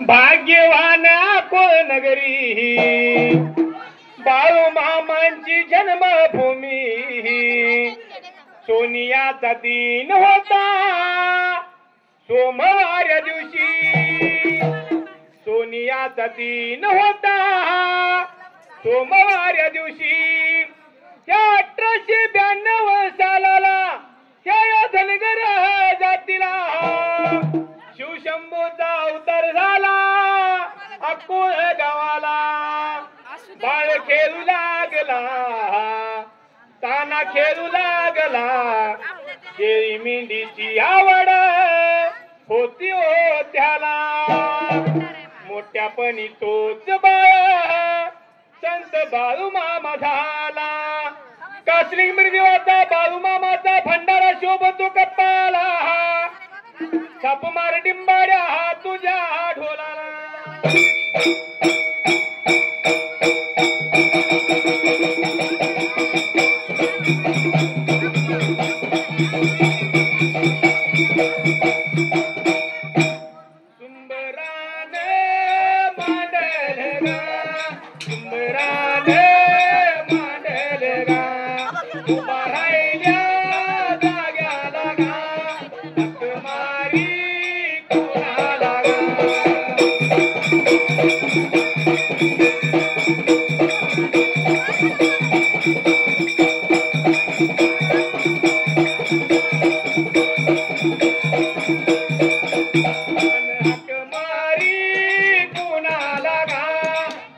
भाग्यवान नगरी बाळू मामांची जन्मभूमी सोनियाचा दिन होता सोमवार दिवशी सोनियाचा दिन होता सोमवार दिवशी 1892 सालाला ह्या धनगर जातीला शिवशंभूचा अवतार झाला अक्कोळ गावाला बाळ खेळू लागला ताना खेळू लागला शेळी मेंढीची आवड होती हो त्याला मोठ्यापणी तोच बाळ संत बाळू मामा झाला कासलिंग मिरदेवाचा बाळू मामाचा भंडारा शोभतो कप्पाला साप मार डिंबाड्या तुझ्या ढोलाला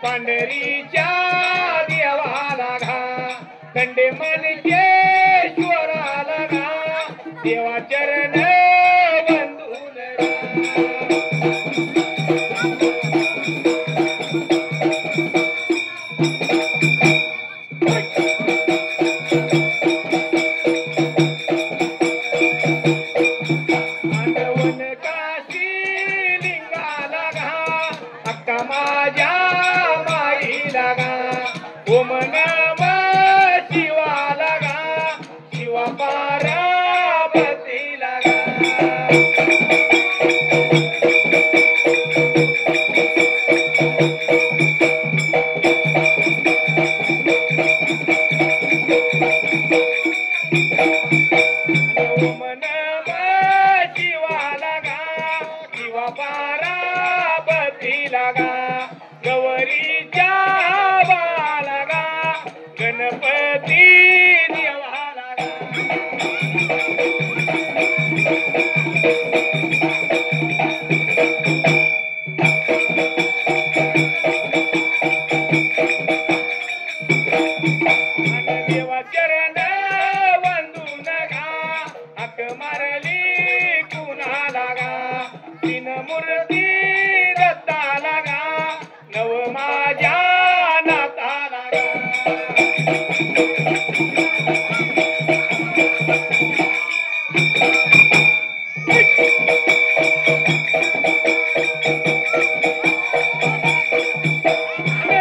पंढरीच्या देवाला घा खंडे मलकेश्वराला घा देवा चरण वंदून आंदवन काशी लिंगाला घा अक्का माझ्या ओम नम शिवाला गा शिवा पार्वतीला गा ओम नम शिवाला गा शिवा पार्वतीला गा गौरीच्या गणपती देवाला देवा चरण वंदून घा हक मारली कुणाला गा तीन मूर्ती दत्ताला गा नव माझ्या नाताला गा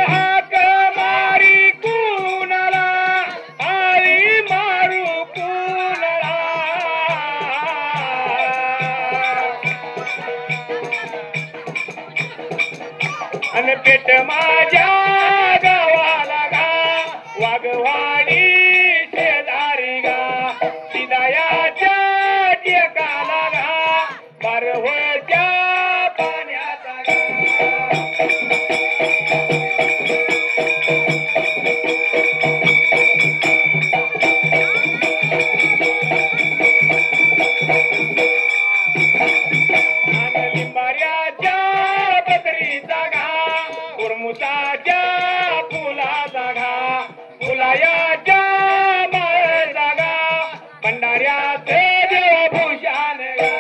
हाक मारी कुणाला आळी मारू कुणाला अन पेट माझ्या गावाला गा वाघवाडी शेजारी गा सिदायाच्या टेकाला गा बारवच्या पाण्याचा गा लिंबाऱ्याच्या बदरीचा गा उरमुसाच्या फुलाचा गा फुलायाच्या माळाचा गा भंडाऱ्याचे देवभूषण गा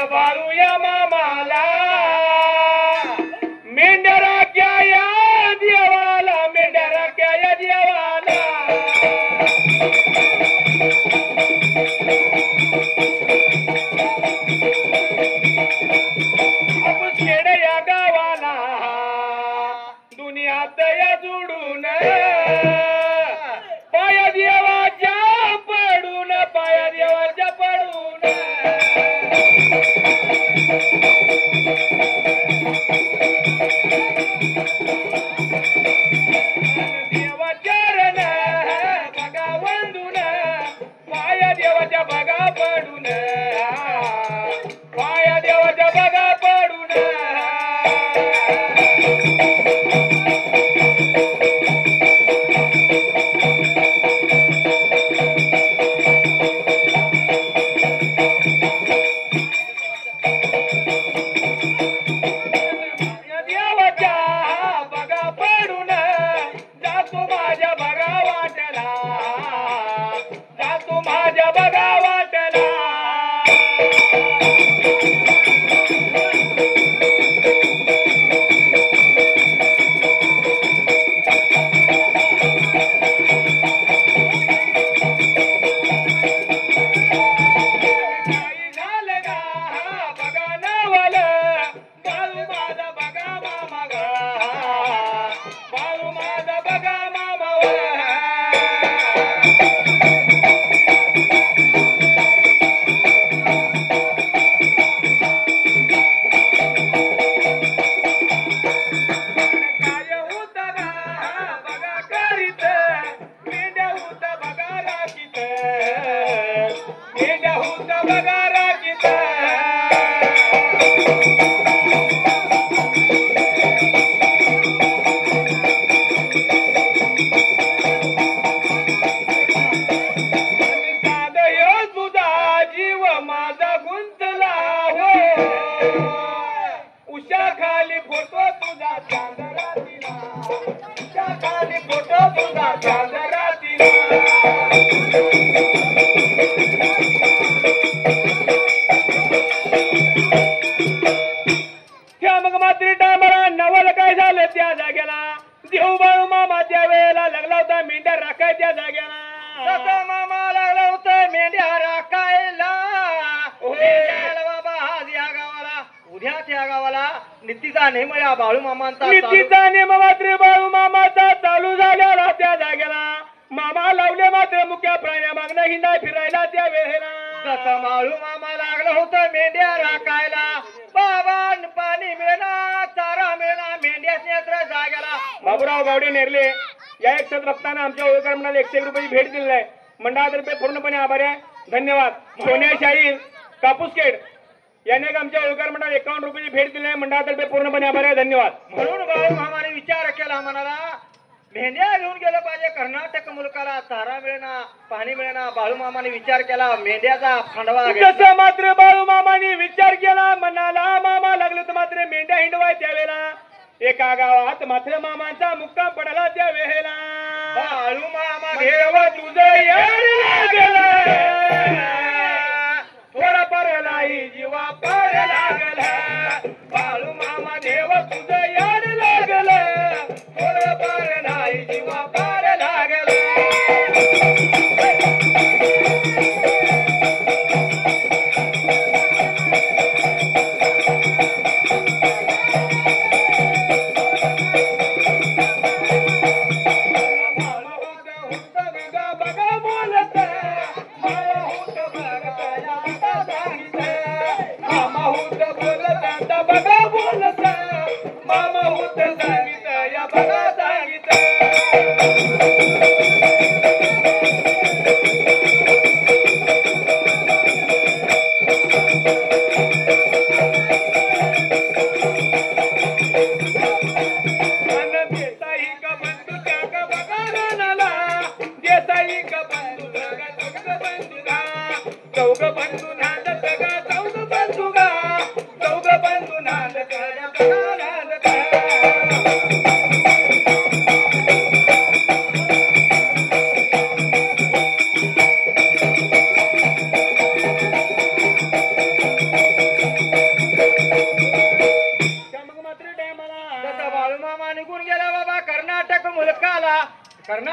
बाळूया मामाला मेंढ्या राख्या या देवाला मेंढ्या राख्या या देवाला आपण खेड या गावाला दुनियात या जुडून पाया देवाच्या पडून पाया देवाच्या पडून देवाचरण बघा वंदून पाया देवाच्या बघा पडून पाया देवाच्या बघा पडून देवाच्या बघा पडून जातो माझ्या बघा वाटला जातो माझ्या बघा वाटला काही झालं गा बघा नवलं बाळू माझा बघा मामा गा बाळू माझा बघा मामा काय होत गा बघा करीत मेंढ्या होत बघा राखीत मेंढ्या होत बघा राखीत साधयो तुझा जीव माझा गुंतला हो उषा खाली फोटो तुझा चांदरा दिला उषा खाली फोटो तुझा चांदरा दिला त्या मग मात्र टायमाला नवल काय झालं त्या जाग्याला देऊ बाळू मामा त्या वेळेला लागला होता मेंढ्या राखाय त्या जाग्याला मामा लागला होता मेंढ्या राखायला बाबा आज या गावाला उद्या त्या गावाला नीतीचा नेम या बाळू मामांचा नीतीचा नेम मात्र बाळू मामाचा चालू झालेला त्या जाग्याला मामा लावले मात्र मुख्या प्राण्या मागणं हिंडा फिरायला त्या वेळेला बाळू मामा लागलं होतं मेंढ्या राखायला बाबा पाणी मिळणार चारा मिळणार मेंढ्या नेत्र जाग्याला बाबूराव गावडे नेरले या एक भक्तांना आमच्या ओळखर मंडळाला 101 रुपयाची भेट दिलेली आहे मंडळातर्फे पूर्णपणे आभारी आहे धन्यवाद सोन्या शाहीर कापूसखेड याने आमच्या ओळखर मंडळाला 51 रुपयाची भेट दिली आहे मंडळातर्फे पूर्णपणे आभारी आहे धन्यवाद म्हणून बाळू मामाने विचार केला मनाला मेंढ्या घेऊन गेलं पाहिजे कर्नाटक मुलकाला चारा मिळणार पाणी मिळणार बाळू मामाने विचार केला मेंढ्याचा खंडवा जसं मात्र बाळू मामाने विचार केला मनाला मामा लागलं तर मात्र मेंढ्या हिंडवाय त्यावेळेला एका गावात मात्र मामांचा मुक्काम पडला त्या वेळेला बाळू मामा देव तुझं येड लागलं थोडा परलाही जीवा पर लागला बाळू मामा देव तुझं येड लागलं थोडं परलाही जीवा पर लागला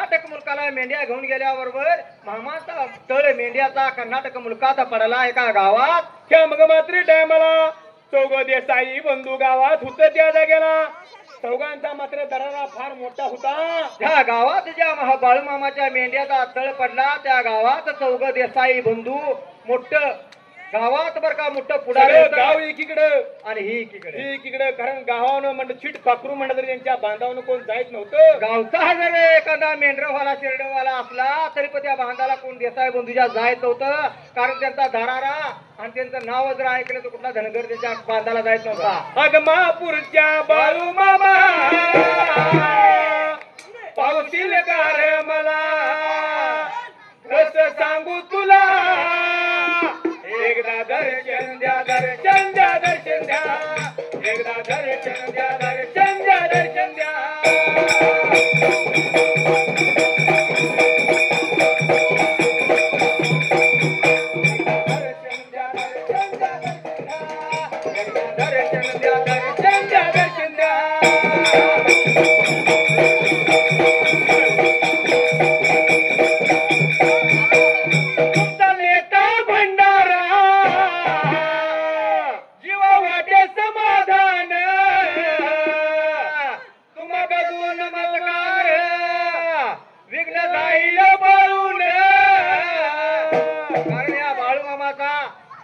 कर्नाटक मुलकाला मेंढ्या घेऊन गेल्याबरोबर मामाचा तळ मेंढ्याचा कर्नाटक मुलकात पडला एका गावात. त्या मग मात्र टायमाला चौघ देसाई बंधू गावात होत त्या जागेला. चौघांचा मात्र दरारा फार मोठा होता. त्या गावात ज्या बाळूमामाच्या मेंढ्याचा तळ पडला त्या गावात चौघ देसाई बंधू मोठं गावात बर का मोठं पुढारी सगळं होतं. गाव एकीकडं आणि ही एकीकडे ही एकीकडं. कारण गावानं म्हणलं चिट पाखरू म्हणलं तरी त्यांच्या बांधावनं कोण जायच नव्हतं. गावचा जर एखादा मेंढरवाला शिरडवाला असला तरी पण त्या बांधाला कोण देसाई बंधूच्या जायच होतं. कारण त्यांचा धरारा आणि त्यांचं नाव जर ऐकलं तर कुठला धनगर त्याच्या बांधाला जायच नव्हता. अग महापूरच्या बाळू मामा पावतील कार मला कसं सांगू तुला. एकदा दर्शन द्या दर्शन द्या दर्शन द्या. एकदा दर्शन द्या दर्शन द्या दर्शन द्या.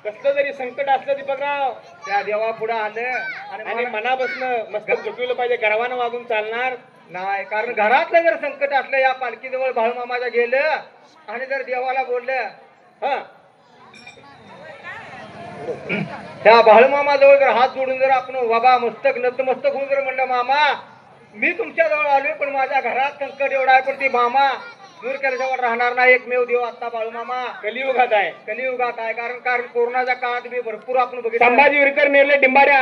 कसलं जरी संकट असलं दीपकराव त्या देवा पुढे आलं आणि मनापासून मस्त झुकवलं पाहिजे. गर्वानं वागून चालणार नाही. कारण घरातलं जर संकट असलं या पालखीजवळ बाळूमामाच्या गेलं आणि जर देवाला बोललं हा त्या बाळूमामाजवळ जर हात जोडून जर आपण बाबा मस्तक नतमस्तक होऊन जर म्हणलं मामा मी तुमच्या जवळ आलोय पण माझ्या घरात संकट एवढा आहे पण ती मामा दूर केल्याजवळ राहणार नाही. एकमेव देव आता बाळूमामा कलियुगात आहे. कलियुगात आहे. कारण कोरोनाच्या काळात मी भरपूर आपण बघितलं. संभाजी विरकर नेरले डिंबाऱ्या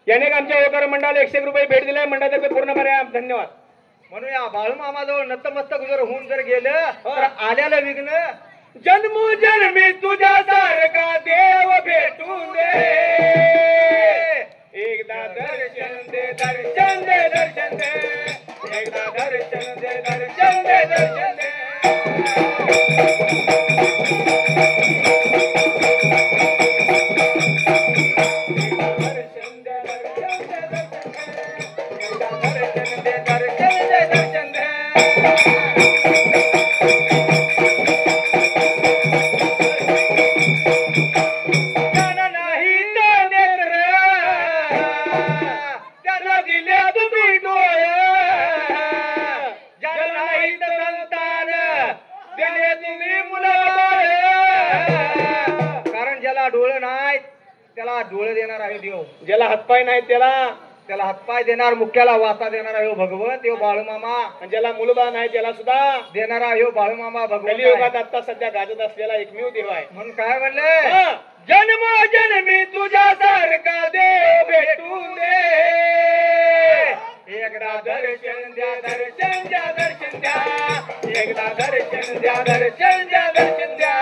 याने आमच्या होकार मंडळाला 100 रुपये भेट दिलाय. मंडळातर्फे पूर्ण पर्याय धन्यवाद. म्हणून या बाळूमामाजवळ नतमस्तक जर होऊन जर गेलं तर आल्याला विघ्न जन्मोजन्मी तुझ्या सारखा देव भेटून दे. एकदा दर्शन दे दर्शन दे दर्शन दे. एकदा दर्शन दे दर्शन दे दर्शन दे. डोळे नाहीत त्याला डोळे देणार आहे देव. ज्याला हातपाय नाही त्याला हातपाय देणार मुख्याला वाचा देणार आहे भगवंत देव बाळूमामा. आणि ज्याला मुलबा नाही त्याला सुद्धा देणारा आहे बाळूमामा भगवंत. कलियुगात आता सध्या गाजत असलेला एकमेव देव आहे. म्हणून काय म्हणले जन्मोजन्मी तुझ्या सारखा देव भेटून दे. एकदा दर्शन द्या दर्शन द्या दर्शन द्या. एकदा दर्शन द्या दर्शन द्या दर्शन द्या.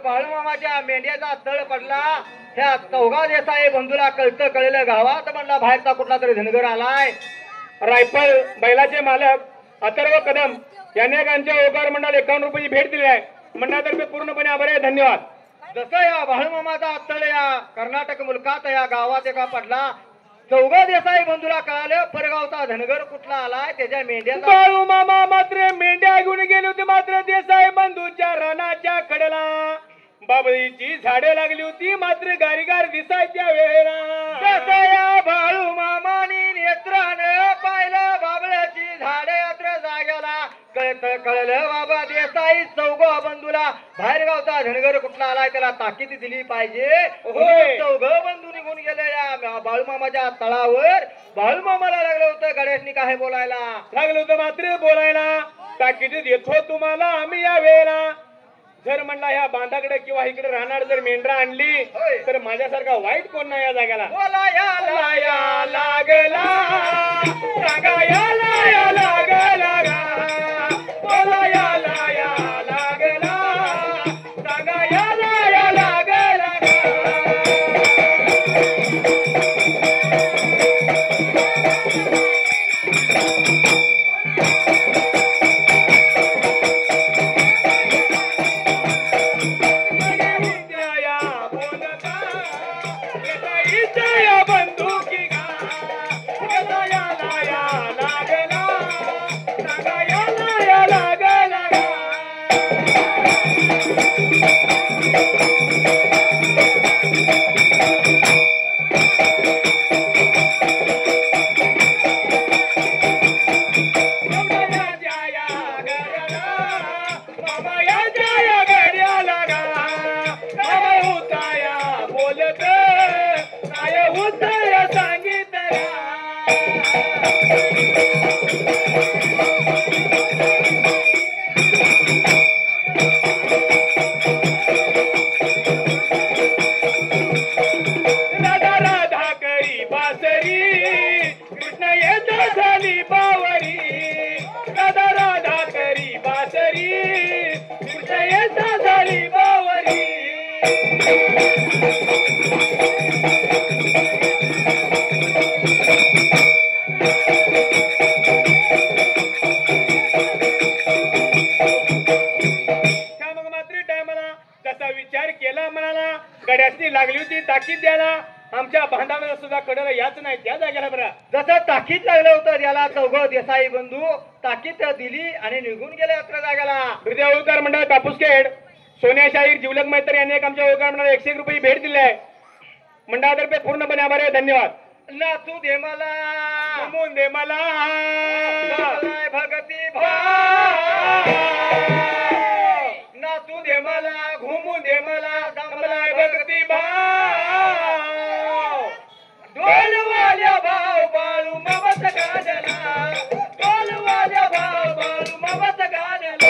बाळूमामाच्या मेंढ्याचा तळ पडला त्या चौघा देसाई बंधूला कळलं गावात म्हणला बाहेरचा कुठला तरी धनगर आलाय. रायफल बैलाचे मालक अथर्व कदम यांनी आमच्या होकार मंडळाला 51 रुपये भेट दिली आहे. मंडळातर्फे पूर्णपणे आभार आहे. धन्यवाद. जसं या बाळूमामाचा तळ या कर्नाटक मुलकात या गावात एका पडला चौघा देसाई बंधूला कळालं परगावचा धनगर कुठला आलाय त्याच्या मेंढ्याचा. बाळूमामा मात्र मेंढ्या घेऊन गेले होते. मात्र देसाई बंधूच्या रानाच्या कडेला बाबळीची झाडे लागली होती. मात्र गारीगार दिसायच्या वेळेला जसं या बाळूमामानी नेत्रानं पाहिलं बाबळ्याची झाडे यात्रा जाग्याला कळलं बाबा देसाई चौघा बंधूला बाहेर गावचा धनगर कुठला आलाय त्याला ताकीद दिली पाहिजे. चौघ बंधू निघून गेले या बाळूमामाच्या तळावर. बाळूमामाला लागलं होतं गणेशनी काय बोलायला लागलं होतं मात्र बोलायला ताकीद देतो तुम्हाला आम्ही या वेळेला. जर म्हणला ह्या बांधाकडे किंवा इकडे राहणार जर मेंढरा आणली होय. तर माझ्यासारखा वाईट कोण नाही या जाग्याला. बोला याला या लागला सांगा या लागला गा. बोला या लागला सांगा या लागला गा. गड्यासनी लागली होती ताकीद द्यायला आमच्या बांधामध्ये सुद्धा कडला याच नाही त्या जागेला बरा. जसं ताकीद लागलं होतं याला चौघ देसाई बंधू ताकीद दिली आणि निघून गेले अत्र जागाला. हृदय ओळकार मंडळ कापूसखेड सोन्या शाहीर जिवलक मैत्र यांनी एक आमच्या ओळकार मंडळाला 101 रुपये भेट दिली आहे. मंडळातर्फे पूर्णपणे आभार आहे. धन्यवाद. नाचू दे मला घुमून दे मला भगती नाचू दे मला घुमून दे मला कमलाय भक्ती भाव. डोलवाल्या भाव बाळू ममत गाजला डोलवाल्या भाव बाळू ममत गाजला.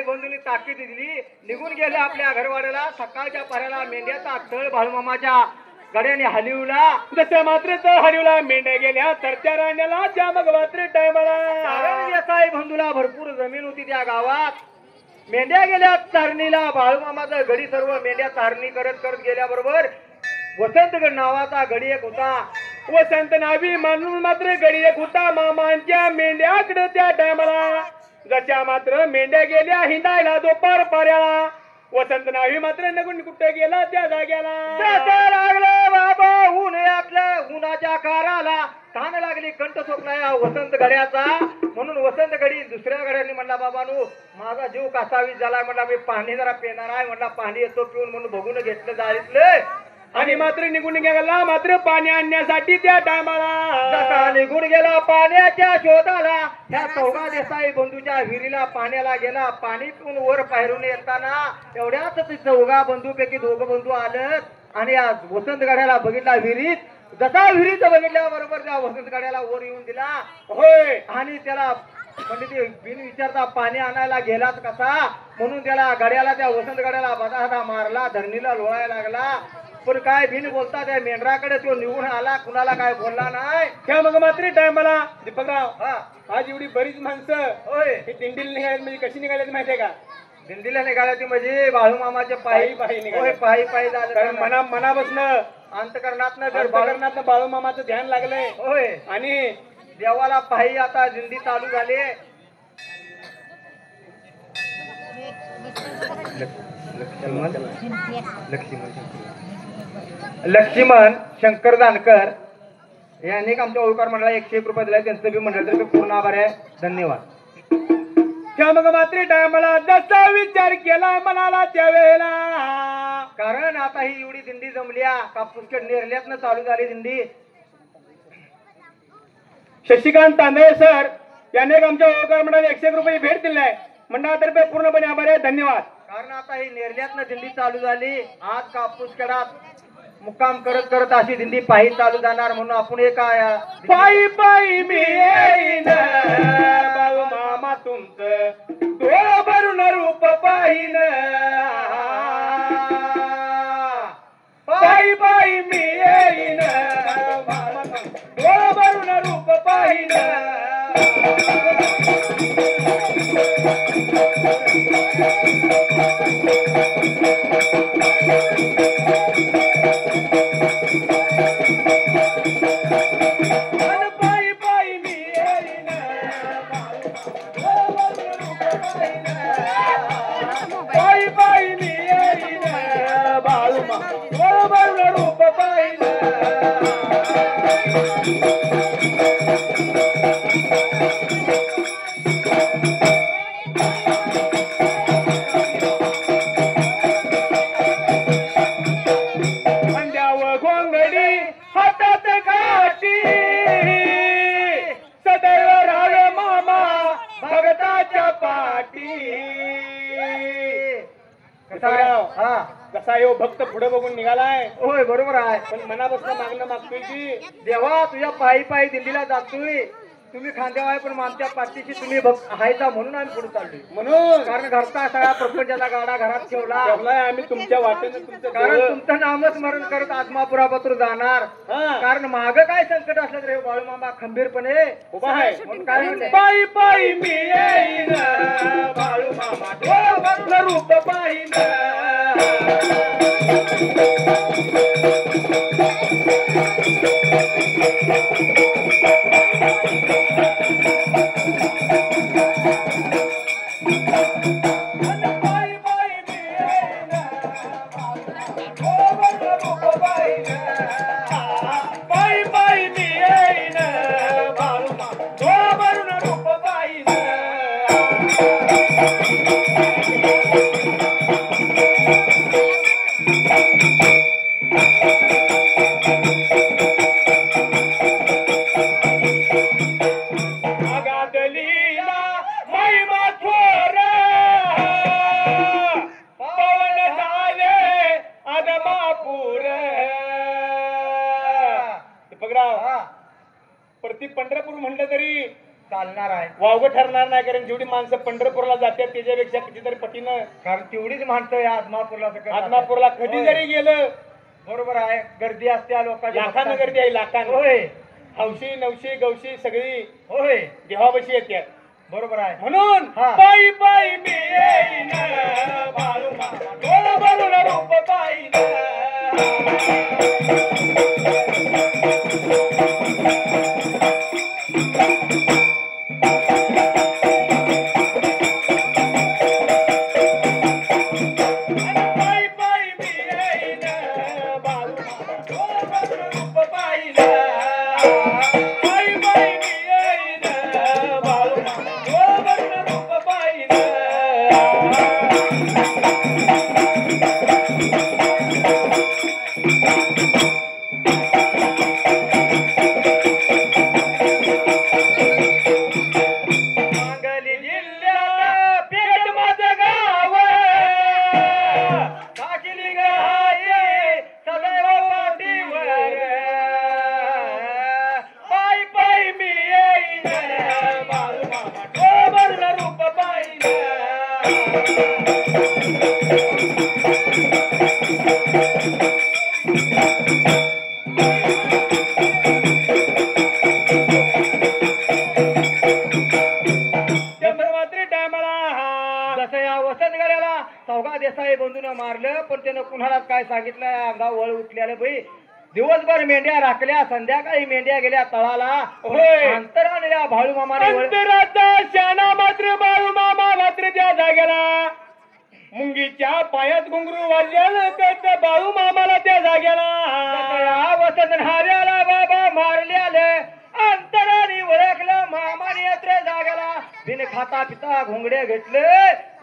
बंधूंनी ताकीद दिली निघून गेले आपल्या घरवाड्याला. सकाळच्या पाऱ्याला मेंढ्याचा तळ भाळूमामाच्या गड्याने हलिवला. जसं मात्र तर हरिवला मेंढ्या गेल्या तर त्या रांड्याला त्या मग मात्र टायमाला. देसाई बंधूला भरपूर जमीन होती त्या गावात. मेंढ्या गेल्या चारणीला. बाळूमामाचा गडी सर्व मेंढ्या चारणी करत करत गेल्याबरोबर वसंतगड नावाचा गडी एक होता. वसंत नावी म्हणून मात्र गडी एक होता. मामांच्या मेंढ्याकडे त्या टायमाला जच्या मात्र मेंढ्या गेल्या हिंडायला दुपार पाऱ्याला. वसंत नावी मात्र नगून कुठे गेला त्या जाग्याला. लागलं बाबा ऊन यातलं उन्हाच्या काराला. ताण लागली कंठ सोकला या वसंत गड्याचा. म्हणून वसंत गडी दुसऱ्या गड्यांनी म्हणला बाबानू माझा जीव कासावीस झाला. म्हणला मी पाणी जरा पेणार आहे. म्हणला पाणी येतो पिऊन म्हणून बघून घेतलं जाळीतलं आणि मात्र निघून गेला मात्र पाणी आणण्यासाठी त्या टायमाला. निघून गेला पाण्याच्या शोधाला. त्या चौघा देसाई बंधूच्या विहिरीला पाण्याला गेला. पाणी पिऊन वर पायरून येताना एवढ्याच चौघा बंधूपैकी दोघं बंधू आलं आणि वसंत गाड्याला बघितला विहिरीत. जसा विहिरीत बघितल्याबरोबर त्या वसंत गाड्याला वर येऊन दिला. होय. आणि त्याला म्हणजे ते बिन विचारता पाणी आणायला गेलाच कसा म्हणून त्याला गाड्याला त्या वसंत गाड्याला बदाहदा मारला. धरणीला लोळायला लागला. पण काय बिन बोलता त्या मेंढराकडे तो निघून आला. कुणाला काय बोलला नाही. त्या मग मात्र टायमाला दीपकराव हा आज एवढी बरीच माणसं होय ही दिंडीला निघाली म्हणजे कशी निघाली माहितीये का. दिंडीला निघाली म्हणजे बाळूमामाच्या पायी पायी निघाले. होय पायी पायी झालं. कारण मनापासनं अंतकरणात बाळूमामाचं ध्यान लागलंय. होय आणि देवाला पायी आता दिंडी चालू झाली. लक्ष्मण शंकर जानकर यांनी आमच्या ओळखर मंडळाला 101 रुपये दिले. त्यांचं बी मंडळातर्फे पूर्ण आभार आहे. धन्यवाद. त्या मग मात्र टायमाला जसा विचार केला मनाला त्यावेळेला. कारण आता ही एवढी दिंडी जमल्या कापूसकड नेरल्यातनं चालू झाली दिंडी. शशिकांत तांदळे सर यांनी एक आमच्या होळकर मंडळाला 101 रुपये भेट दिली आहे. मंडळातर्फे पूर्णपणे आभार आहे. धन्यवाद. कारण आता ही नेरल्यातनं दिंडी चालू झाली. आज कापूस खेळात मुक्काम करत करत अशी दिंडी पायी चालू जाणार म्हणून आपण एका पायी पायी मी येईन बाळू मामा तुमचं डोळं भरून रूप पाहिन. पायी पायी मी येईन मामा तुमचं डोळं भरून रूप पाहिन. पायी पायी मी येईन पायी पायी मी येईन बाळू मामा रूप पाहिन. खांद्यावर घोंगडी हातात काठी सदैव राळ मामा भगताच्या पाठी. हा कसा येऊ भक्त पुढे बघून निघालाय. होय बरोबर आहे. पण मनापासून मागणं मागतोय की देवा तुझ्या पायी पायी दिल्लीला जातोय. तुम्ही खांद्यावर आहे पण आमच्या पाठीशी तुम्ही आहेचा म्हणून आम्ही पुढे चाललोय. म्हणून कारण घरचा सगळा प्रपंचाचा गाडा घरात ठेवला. ठेवलाय आम्ही तुमच्या वाटेने तुमचं कारण जवळ. तुमचं नामस्मरण करत आत्मापुरापत्र जाणार. हा. कारण माग काय संकट असलं तर हे बाळूमामा खंबीरपणे उभा आहे. म्हणून काय म्हणले पायी पायी मी येईन बाळू मामा डोळं भरून रूप पाहिन. पायी पायी मी येईन डोळं भरून रूप पाहिन. पायी पायी मी येईन बाळू मामा डोळं भरून रूप पाहिन. आगादलीला महिमा थोर पवन झाले आदमापूर. दीपकराव हा, प्रति पंढरपूर म्हटलं तरी चालणार आहे. वावगं ठरणार नाही. कारण जेवढी माणसं पंढरपूरला जातात त्याच्यापेक्षा कितीतरी पटीनं कारण तेवढीच माणसं या आदमापूरला आदमापूरला कधी जरी गेलं बरोबर आहे. गर्दी असते लोकांची. लाखानं गर्दी आहे. लाखानं होय हौशी नवशी गवशी सगळी होय देवापाशी येतात. बरोबर आहे. म्हणून हा. पायी पायी मी येईन बाळू मामा डोळं भरून रूप पाहिन. पायी पायी मी येईन बाळू मामा डोळं भरून रूप पाहिन. पायी पायी मी येईन बाळू मामा डोळं भरून रूप पाहिन. सांगली जिल्ह्यात पेठ माझं गाव टाकली गाई सदैव पाठीवर. पायी पायी मी येईन बाळू मामा डोळं भरून रूप पाहिन. चंद्रमात्री टायमाला जसं या वसंत गड्याला चौघा देसाई बंधून मारलं पण त्यानं कुणालाच काय सांगितलं. अंगावर वळ उठलेलं बाई. दिवसभर मेंढ्या राखल्या संध्याकाळी मेंढ्या गेल्या तळाला. होय. अंतराने या भाळू मामाने अंतराचा शाना मात्र बाळू मामा मात्र त्या जागेला मुंगीच्या पायात घुंगरू वाजल्यानं त्याचं बाळू मामाला त्या जागेला या वसंत हार्याला बाबा मारल्याले अंतराने ओळखलं मामाने यात्रे जागेला. बिन खाता पिता घोंगडे घेतले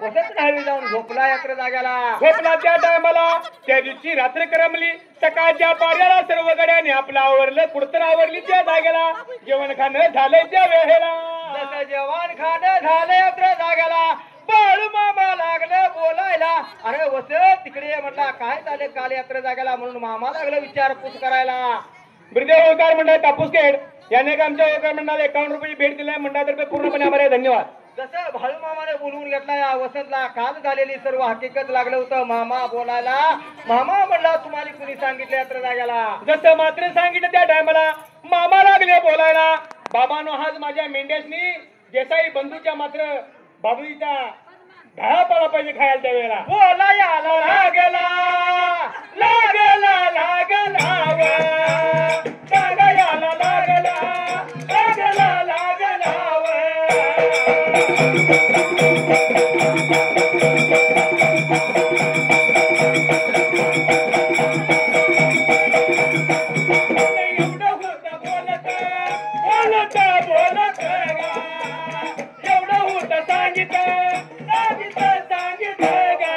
वसंत न्हावी जाऊन झोपला यात्रा जाग्याला. झोपला त्या टायमाला त्या दिवशी रात्र करमली. सकाळच्या पाऱ्याला सर्व गड्याने आपलं आवरलं, कुडतर आवरली त्या जागेला. जेवण खाणं झालंय त्या वेळेला. जसं जेवण खाणं झालं यात्रा जाग्याला बाळू मामा लागलं बोलायला. अरे वसंत तिकडे ये म्हटला. काय झाले काल यात्रा जाग्याला म्हणून मामा लागलं विचारपूस करायला. ब्रिदेव होळकर मंडळ कापूसखेड याने आमच्या होळकर मंडळाला 51 रुपये भेट दिलाय. मंडळातर्फे पूर्णपणे आभार आहे. धन्यवाद. जसं भाऊ मामाने बोलवून घेतला या वसंतला काल झालेली सर्व हकीकत लागलं होतं मामा बोलायला. मामा म्हणला तुम्हाला कुणी सांगितलं यात्रा जाग्याला. जसं मात्र सांगितलं त्या टायमाला मामा लागले बोलायला. बाबानो आज माझ्या मेंढ्यासनी देसाई बंधूच्या मात्र बाबूचा ढाळा पाला पाहिजे खायला त्या वेळेला. बोलायला लागला लागला लागला व सांगायला लागला लागला लागला व. एवढं होतं बोलत बोलत बोलत गा. एवढं होतं सांगितलं सांगितलं सांगितलं गा.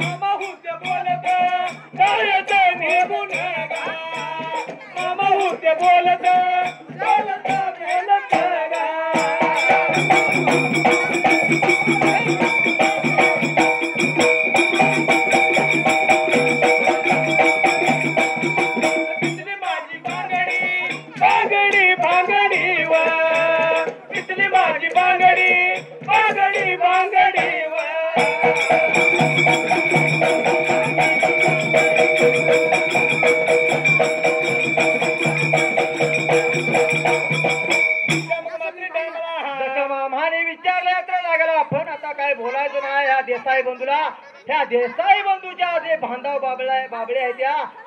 मामा होते बोलत जायचं निघून गा. मामा होते बोलत बोलत बोलत गा. तिथली माझी बांगडी बांगडी बांगडी व. तिथली माझी बांगडी बांगडी बांगडी व. जसं मामाने विचारलं यात्रा लागला. पण आता काय बोलायचं नाही या देसाई बंधूला. त्या देसाई बंधूच्या जे बांधव बाबळे आहेत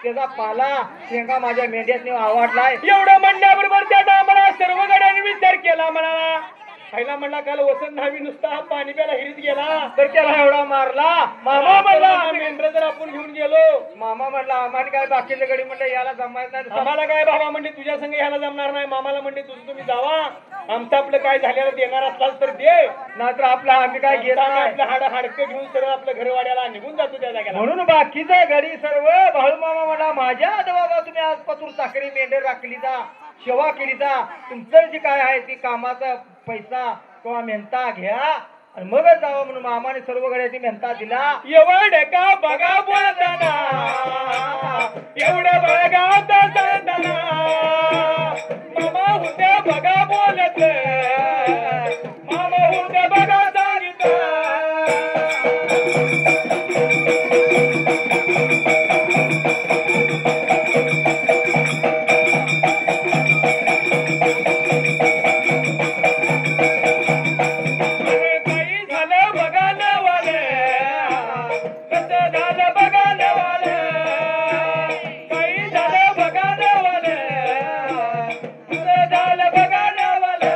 त्याचा पाला शेंगा माझ्या मेंढ्याने आवडलाय. एवढं म्हणल्याबरोबर त्या टायमाला सर्व गड्यांनी विचार केला. म्हणाला पहिला म्हणला काल वसंत न्हावी नुसता पाणी प्यायला हिरीत गेला तर त्याला एवढा मारला. मामा म्हणला मेंढर जर आपण घेऊन गेलो. मामा म्हणला आम्हाला काय बाकीचे गडी म्हणलं याला जमायचं नाही. आम्हाला काय बाबा म्हणते तुझ्या संग ह्याला जमणार नाही. मामाला म्हणते तुझं तुम्ही जावा. आमचं आपलं काय झालेलं देणार असलाच तर दे. नाहीतर आपला आम्ही काय घेत नाही. आपलं हाडकं घेऊन सरळ आपलं घरवाड्याला निघून जातो त्या जागेला. म्हणून बाकीचे गडी सर्व भाऊ मामा म्हणला माझ्या बाबा तुम्ही आजपासून साखरी मेंढर राखलीचा सेवा केलीचा. तुमचं जे काय आहे ती कामाचा पैसा किंवा मेहनता घ्या आणि मगच जावं म्हणून मामाने सर्व गड्याची मेहनता दिला. एवढं का बघा बोलताना एवढं बघा बोलताना मामा होत्या बघा बोलत मामा होत्या बघा सांगितलं. काही झालं बघा नवाले कसं झालं बघा नवाले. काही झालं बघा नवाले कसं झालं बघा नवाले.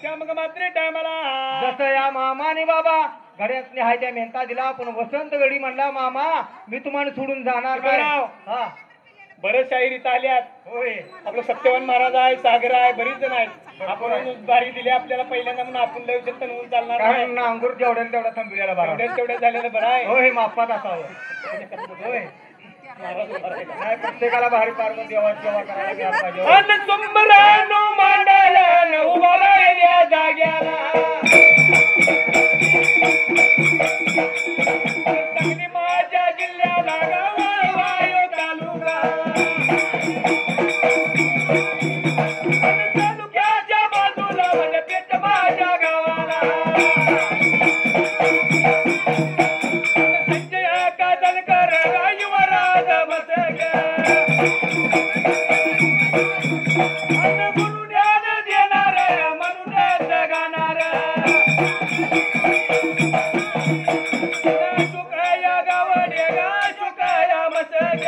त्या मग मात्र टायमाला जसं या मामाने बाबा गड्यातले आहे त्या मेहनता दिला. पण वसंत गडी म्हणला मामा मी तुम्हाला सोडून जाणार नाही. बरं. हा बरेच शाहीर इथं आल्यात. होय आपलं सत्यवान महाराज आहे, सागर आहे, बरीच जण आहेत. आपण बारी दिली आपल्याला पहिल्यांदा म्हणून आपण लय उचल होऊन चालणार नाही. कारण अंगूर जेवढ्या तेवढा थांबलेला बरा. तेवढ्या झालेलं बरं आहे. होय मापात असावं. होय नाही प्रत्येकाला भारी पार्वत देवा सेवा करायला घ्यायला पाहिजे. अन सुंबरानो मांडाला उभारल्या जाग्याला सांगली माझ्या जिल्ह्याला गाव वायो तालुका. अन तालुक्याच्या बाजूला म्हणजे पेट माझ्या गावाला. संजय कादलकर युवराज मसग अन गुरु ज्ञान देणार म्हणून जगाणार. शुकया गावडे गा शुकया मसग